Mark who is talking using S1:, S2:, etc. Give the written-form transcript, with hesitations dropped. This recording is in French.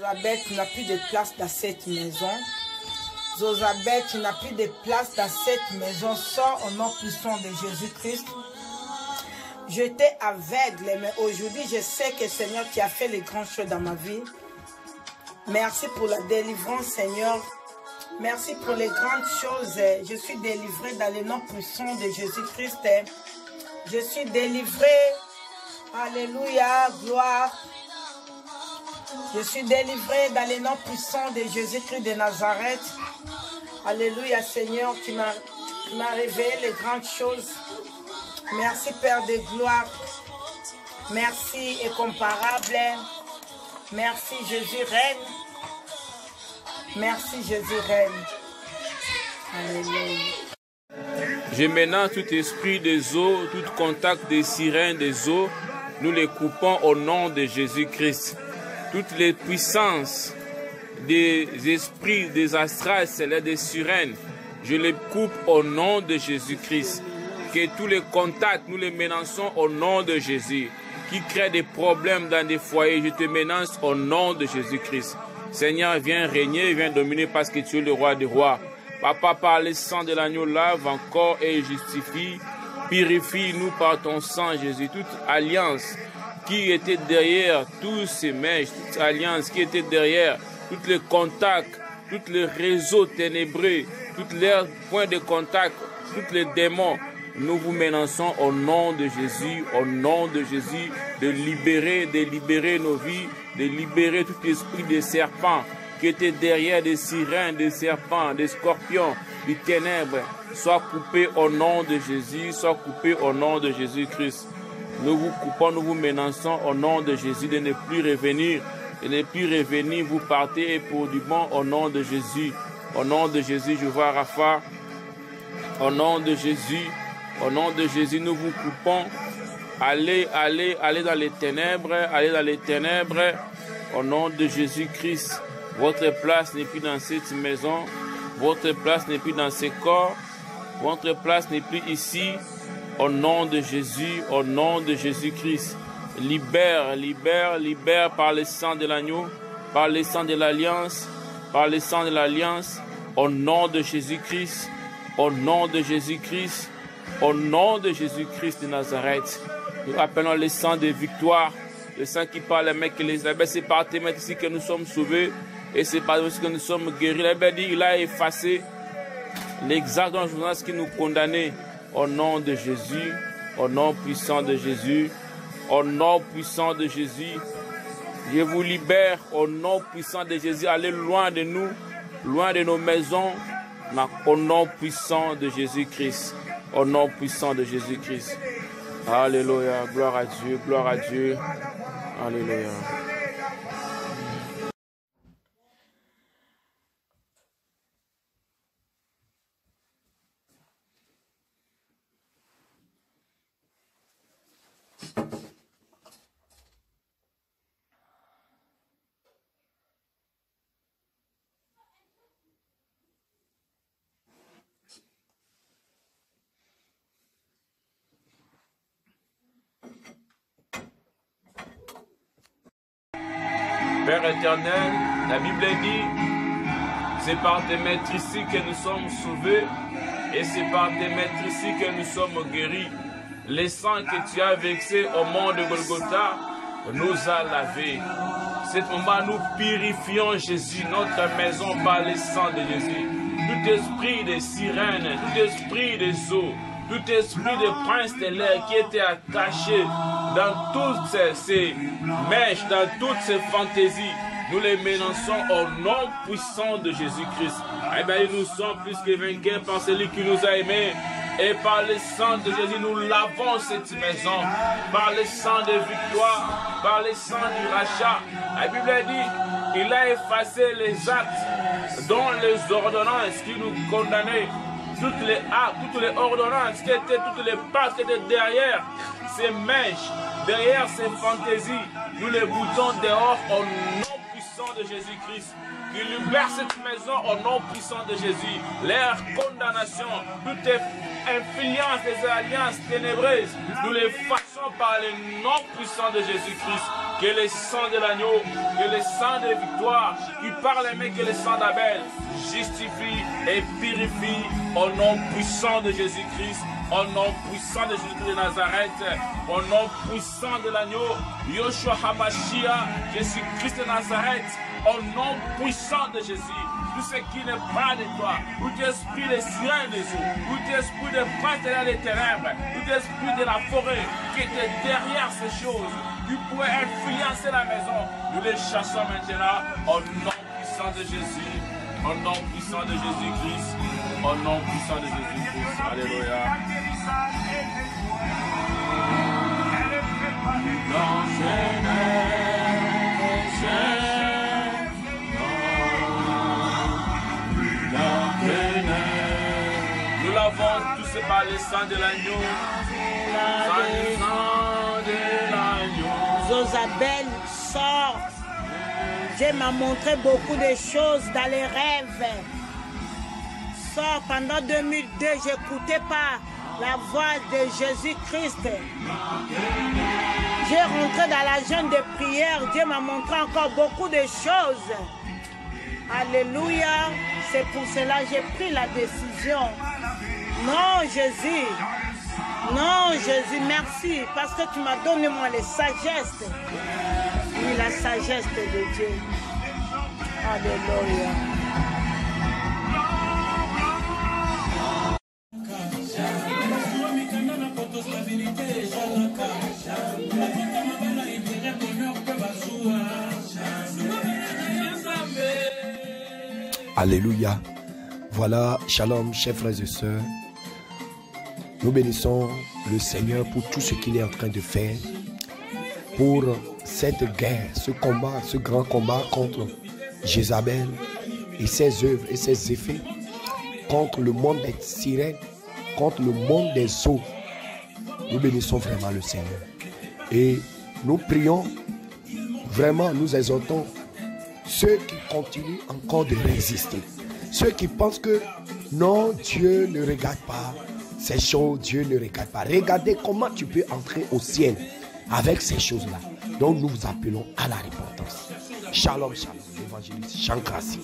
S1: Zozabeth, tu n'as plus de place dans cette maison. Zozabeth, tu n'as plus de place dans cette maison. Sors au nom puissant de Jésus-Christ. J'étais aveugle, mais aujourd'hui, je sais que Seigneur, tu as fait les grandes choses dans ma vie. Merci pour la délivrance, Seigneur. Merci pour les grandes choses. Je suis délivré dans le nom puissant de Jésus-Christ. Je suis délivré. Alléluia, gloire. Je suis délivré dans le nom puissant de Jésus-Christ de Nazareth. Alléluia, Seigneur, tu m'as révélé les grandes choses. Merci, Père de gloire. Merci, incomparable. Merci, Jésus règne. Merci, Jésus règne. Alléluia.
S2: Je menace tout esprit des eaux, tout contact des sirènes des eaux. Nous les coupons au nom de Jésus-Christ. Toutes les puissances des esprits, des astrales, celles des sirènes, je les coupe au nom de Jésus-Christ. Que tous les contacts, nous les menaçons au nom de Jésus. Qui crée des problèmes dans des foyers, je te menace au nom de Jésus-Christ. Seigneur, viens régner, viens dominer parce que tu es le roi des rois. Papa, par le sang de l'agneau, lave encore et justifie. Purifie-nous par ton sang, Jésus. Toute alliance qui était derrière tous ces mèches, toute alliance qui était derrière tous les contacts, tous les réseaux ténébreux, tous les points de contact, tous les démons, nous vous menaçons au nom de Jésus, de libérer nos vies, de libérer tout esprit de serpents qui était derrière des sirènes, des serpents, des scorpions, des ténèbres. Soit coupé au nom de Jésus, soit coupé au nom de Jésus-Christ. Nous vous coupons, nous vous menaçons au nom de Jésus de ne plus revenir. De ne plus revenir, vous partez pour du bon au nom de Jésus. Au nom de Jésus, je vois Rapha. Au nom de Jésus, nous vous coupons. Allez dans les ténèbres, Au nom de Jésus-Christ, votre place n'est plus dans cette maison. Votre place n'est plus dans ces corps. Votre place n'est plus ici. Au nom de Jésus, au nom de Jésus-Christ. Libère par le sang de l'agneau, par le sang de l'alliance, au nom de Jésus-Christ, au nom de Jésus-Christ, au nom de Jésus-Christ de Nazareth. Nous appelons le sang de victoire, le sang qui parle les mecs et les abeilles. C'est par tes mains ici que nous sommes sauvés et c'est par ici que nous sommes guéris. La Bible dit, il a effacé l'exact journal qui nous condamnait. Au nom de Jésus, au nom puissant de Jésus, au nom puissant de Jésus, je vous libère au nom puissant de Jésus. Allez loin de nous, loin de nos maisons, au nom puissant de Jésus-Christ. Au nom puissant de Jésus-Christ. Alléluia, gloire à Dieu, gloire à Dieu. Alléluia. Père éternel, la Bible dit, c'est par tes maîtres ici que nous sommes sauvés et c'est par tes maîtres ici que nous sommes guéris. Le sang que tu as versé au mont de Golgotha nous a lavés. Cet moment, nous purifions Jésus, notre maison, par le sang de Jésus. Tout esprit de sirène, tout esprit des eaux, tout esprit de prince de l'air qui était attaché dans toutes ces mèches, dans toutes ces fantaisies, nous les menaçons au nom puissant de Jésus-Christ. Eh bien, nous sommes plus que vainqueurs par celui qui nous a aimés. Et par le sang de Jésus, nous lavons cette maison. Par le sang de victoire, par le sang du rachat. La Bible dit, il a effacé les actes, dont les ordonnances qui nous condamnaient. Toutes les actes, toutes les ordonnances qui étaient, toutes les passes qui étaient derrière ces mèches, derrière ces fantaisies, nous les boutons dehors au nom puissant de Jésus-Christ. Qui libère cette maison au nom puissant de Jésus. Leur condamnation, toute influence des alliances ténébreuses, nous les faisons par le nom puissant de Jésus-Christ. que le sang de l'agneau, que le sang de victoire, qui parle mieux que le sang d'Abel, justifie et purifie au nom puissant de Jésus-Christ, au nom puissant de Jésus-Christ de Nazareth, au nom puissant de l'agneau, Yoshua Hamashiach, Jésus-Christ de Nazareth, au nom puissant de Jésus. Tout ce qui n'est pas de toi, tout esprit des sirènes des eaux, tout esprit de partenaires des ténèbres, tout esprit de la forêt qui était derrière ces choses, qui pourrait influencer la maison, nous les chassons maintenant au nom puissant de Jésus, au nom puissant de Jésus-Christ, au nom puissant de Jésus-Christ. Alléluia. Nous l'avons tous par le sang de l'agneau.
S1: Zozabel sort. Dieu m'a montré beaucoup de choses dans les rêves. Sort pendant 2002, j'écoutais pas la voix de Jésus-Christ. J'ai rentré dans la jeûne de prière. Dieu m'a montré encore beaucoup de choses. Alléluia. C'est pour cela que j'ai pris la décision. Non, Jésus. Non, Jésus, merci. Parce que tu m'as donné, moi, les sagesses. Oui, la sagesse de Dieu. Alléluia.
S3: Alléluia. Voilà, shalom, chers frères et sœurs. Nous bénissons le Seigneur pour tout ce qu'il est en train de faire, pour cette guerre, ce combat, ce grand combat contre Jézabel et ses œuvres et ses effets, contre le monde des sirènes, contre le monde des eaux. Nous bénissons vraiment le Seigneur. Et nous prions, vraiment nous exhortons ceux qui continuent encore de résister, ceux qui pensent que non, Dieu ne regarde pas ces choses, Dieu ne regarde pas. Regardez comment tu peux entrer au ciel avec ces choses-là. Donc nous vous appelons à la repentance. Shalom, shalom, l'évangéliste Shankrasi.